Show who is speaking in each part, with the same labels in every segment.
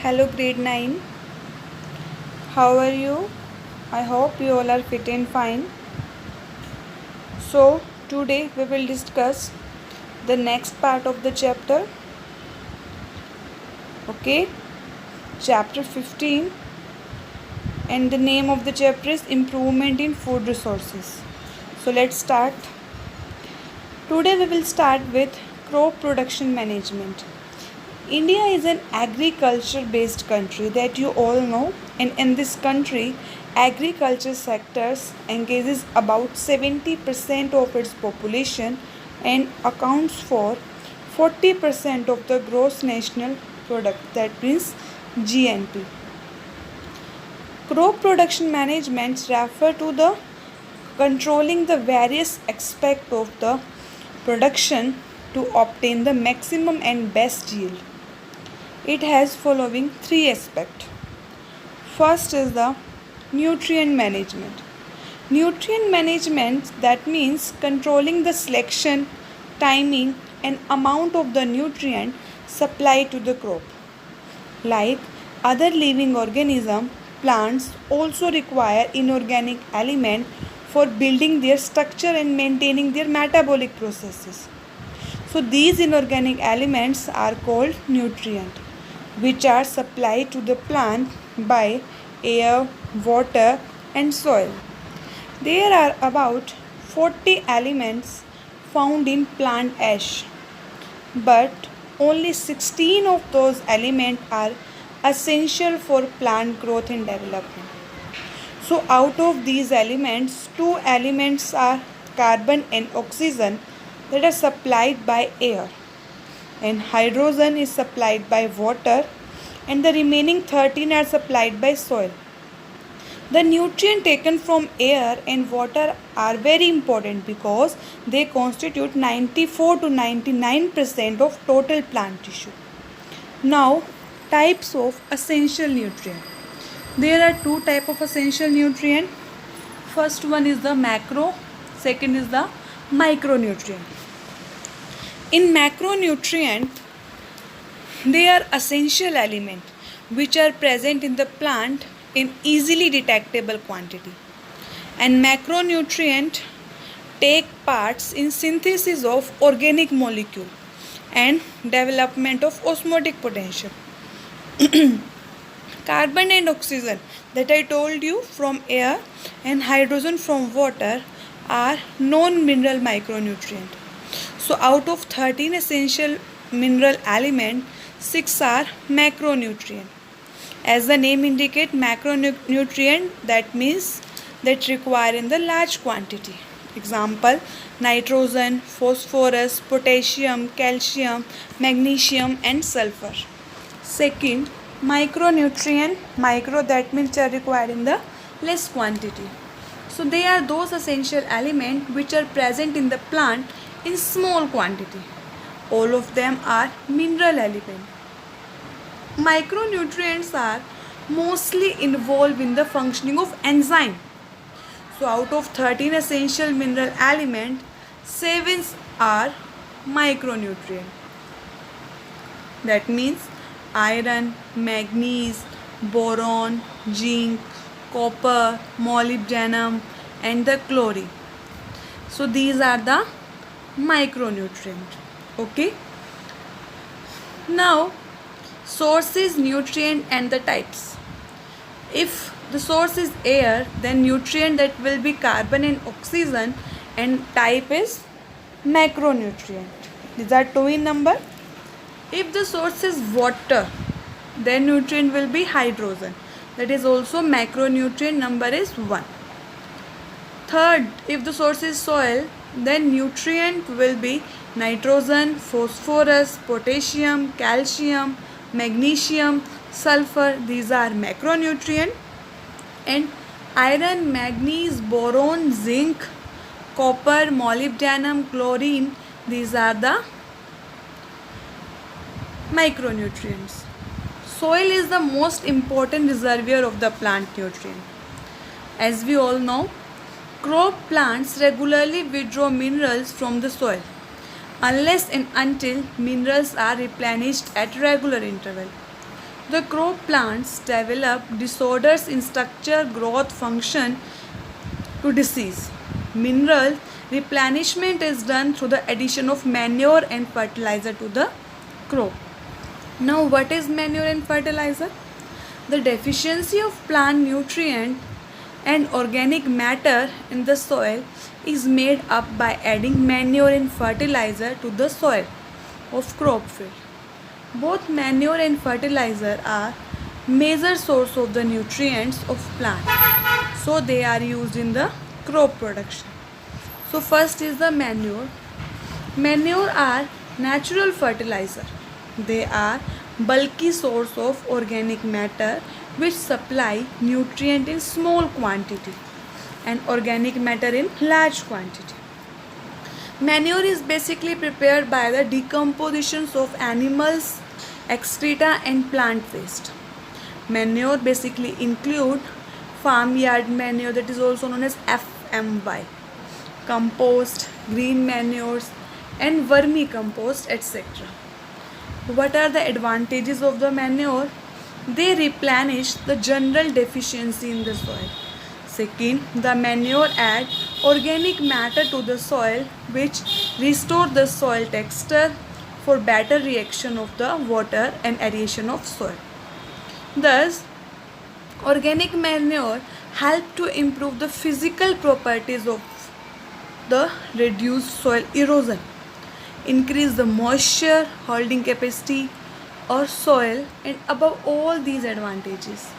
Speaker 1: Hello, grade 9. How are you? I hope you all are fit and fine. So, today we will discuss the next part of the chapter. Okay, chapter 15, and the name of the chapter is Improvement in Food Resources. So, let's start. Today we will start with crop production management. India is an agriculture based country that you all know, and in this country agriculture sectors engages about 70% of its population and accounts for 40% of the gross national product, that means GNP. Crop production management refer to the controlling the various aspects of the production to obtain the maximum and best yield. It has following three aspects. First is the nutrient management. Nutrient management, that means controlling the selection, timing and amount of the nutrient supplied to the crop. Like other living organism, plants also require inorganic element for building their structure and maintaining their metabolic processes. So these inorganic elements are called nutrients, which are supplied to the plant by air, water and soil. There are about 40 elements found in plant ash, but only 16 of those elements are essential for plant growth and development. So out of these elements, two elements are carbon and oxygen that are supplied by air, and hydrogen is supplied by water, and the remaining 13 are supplied by soil. The nutrients taken from air and water are very important because they constitute 94 to 99% of total plant tissue. Now, types of essential nutrient. There are two types of essential nutrient. First one is the macro, second is the micronutrient. In macronutrient, they are essential elements which are present in the plant in easily detectable quantity, and macronutrient take parts in synthesis of organic molecule and development of osmotic potential. Carbon and oxygen that I told you from air and hydrogen from water are non-mineral micronutrient. So out of 13 essential mineral elements, 6 are macronutrient. As the name indicates, macronutrient, that means that require in the large quantity. Example, nitrogen, phosphorus, potassium, calcium, magnesium and sulfur. Second, micronutrient, micro that means are required in the less quantity. So they are those essential elements which are present in the plant in small quantity. All of them are mineral elements. Micronutrients are mostly involved in the functioning of enzyme. So out of 13 essential mineral elements, 7 are micronutrients. That means iron, manganese, boron, zinc, copper, molybdenum and the chlorine. So these are the micronutrients. Okay. Now, sources, nutrient and the types. If the source is air, then nutrient that will be carbon and oxygen, and type is macronutrient. These are 2 in number. If the source is water, then nutrient will be hydrogen. That is also macronutrient, number is 1. Third, if the source is soil, then nutrient will be nitrogen, phosphorus, potassium, calcium, magnesium, sulfur. These are macronutrient. And iron, manganese, boron, zinc, copper, molybdenum, chlorine, these are the micronutrients. Soil is the most important reservoir of the plant nutrient. As we all know, crop plants regularly withdraw minerals from the soil unless and until minerals are replenished at regular interval. The crop plants develop disorders in structure, growth, function to disease. Mineral replenishment is done through the addition of manure and fertilizer to the crop. Now, what is manure and fertilizer? The deficiency of plant nutrient and organic matter in the soil is made up by adding manure and fertilizer to the soil of crop field. Both manure and fertilizer are major source of the nutrients of plant. So they are used in the crop production. So first is the manure. Manure are natural fertilizer. They are bulky source of organic matter which supply nutrient in small quantity and organic matter in large quantity. Manure is basically prepared by the decompositions of animals, excreta and plant waste. Manure basically include farmyard manure, that is also known as FMY, compost, green manures and vermicompost, etc. What are the advantages of the manure? They replenish the general deficiency in the soil. Second, the manure add organic matter to the soil which restore the soil texture for better reaction of the water and aeration of soil. Thus, organic manure help to improve the physical properties of the reduced soil erosion, increase the moisture holding capacity or soil, and above all these advantages,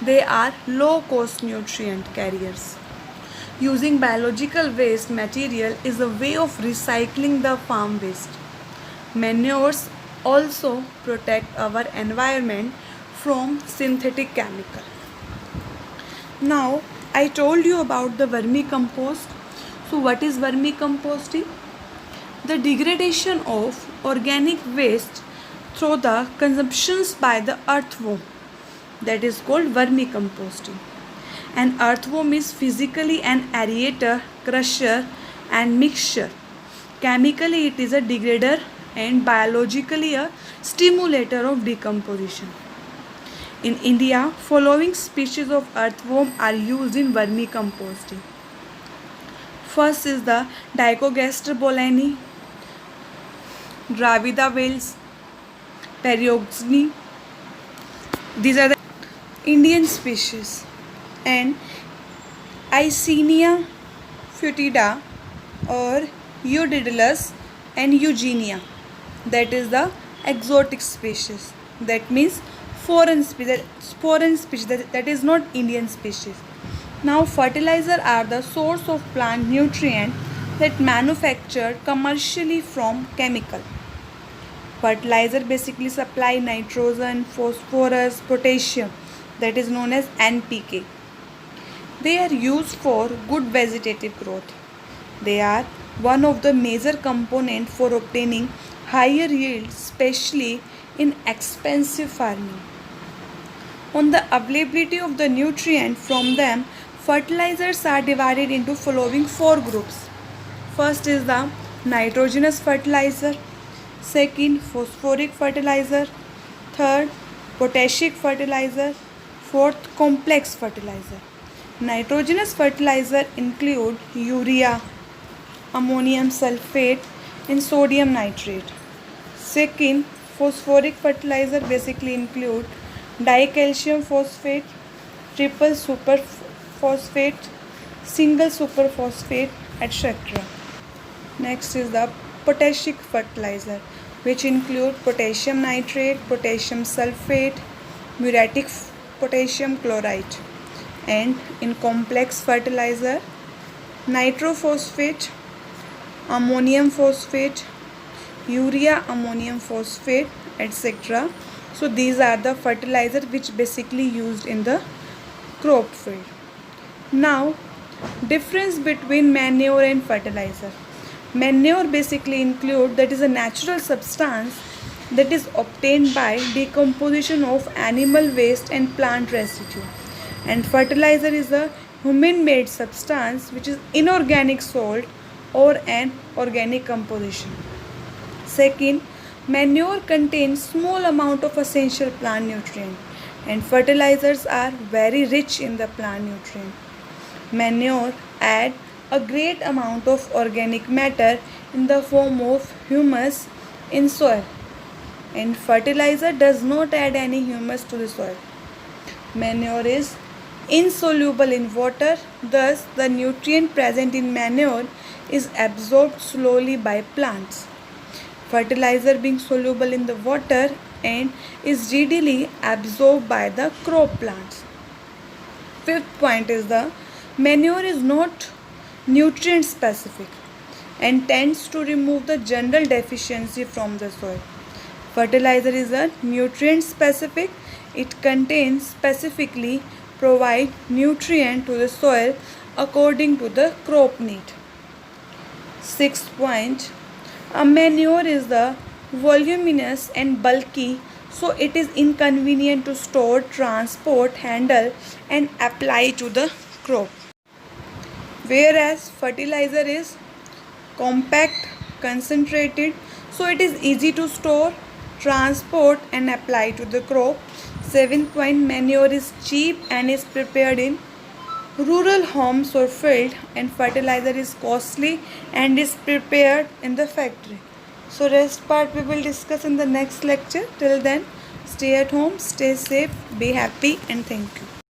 Speaker 1: they are low cost nutrient carriers. Using biological waste material is a way of recycling the farm waste. Manures also protect our environment from synthetic chemical. Now I told you about the vermicompost. So what is vermicomposting? The degradation of organic waste through the consumptions by the earthworm, that is called vermicomposting. An earthworm is physically an aerator, crusher and mixture. Chemically it is a degrader and biologically a stimulator of decomposition. In India, following species of earthworm are used in vermicomposting. First is the Dicogaster bolani, Dravida Wales, Perioxene. These are the Indian species, and Icenia foetida or Eudidalus and Eugenia, that is the exotic species, that means foreign species, that is not Indian species. Now fertilizer are the source of plant nutrient that manufactured commercially from chemical. Fertilizer basically supply nitrogen, phosphorus, potassium, that is known as NPK. They are used for good vegetative growth. They are one of the major components for obtaining higher yields, especially in expensive farming. On the availability of the nutrient from them, fertilizers are divided into following four groups. First is the nitrogenous fertilizer, second phosphoric fertilizer, third potassic fertilizer, fourth complex fertilizer. Nitrogenous fertilizer include urea, ammonium sulfate and sodium nitrate. Second, phosphoric fertilizer basically include dicalcium phosphate, triple superphosphate, single superphosphate, etc. Next is the potassic fertilizer, which include potassium nitrate, potassium sulfate, muriatic potassium chloride. And in complex fertilizer, nitrophosphate, ammonium phosphate, urea ammonium phosphate, etc. So these are the fertilizers which basically used in the crop field. Now, difference between manure and fertilizer. Manure basically include, that is a natural substance that is obtained by decomposition of animal waste and plant residue, and fertilizer is a human made substance which is inorganic salt or an organic composition. Second, Manure contains small amount of essential plant nutrient and fertilizers are very rich in the plant nutrient. Manure add a great amount of organic matter in the form of humus in soil and fertilizer does not add any humus to the soil. Manure is insoluble in water, thus the nutrient present in manure is absorbed slowly by plants. Fertilizer being soluble in the water and is readily absorbed by the crop plants. Fifth point is the manure is not nutrient specific and tends to remove the general deficiency from the soil. Fertilizer is a nutrient specific. It contains specifically provide nutrient to the soil according to the crop need. Sixth point, a manure is the voluminous and bulky, so it is inconvenient to store, transport, handle and apply to the crop. Whereas fertilizer is compact, concentrated, so it is easy to store, transport and apply to the crop. Seventh point, manure is cheap and is prepared in rural homes or field and fertilizer is costly and is prepared in the factory. So rest part we will discuss in the next lecture. Till then, stay at home, stay safe, be happy and thank you.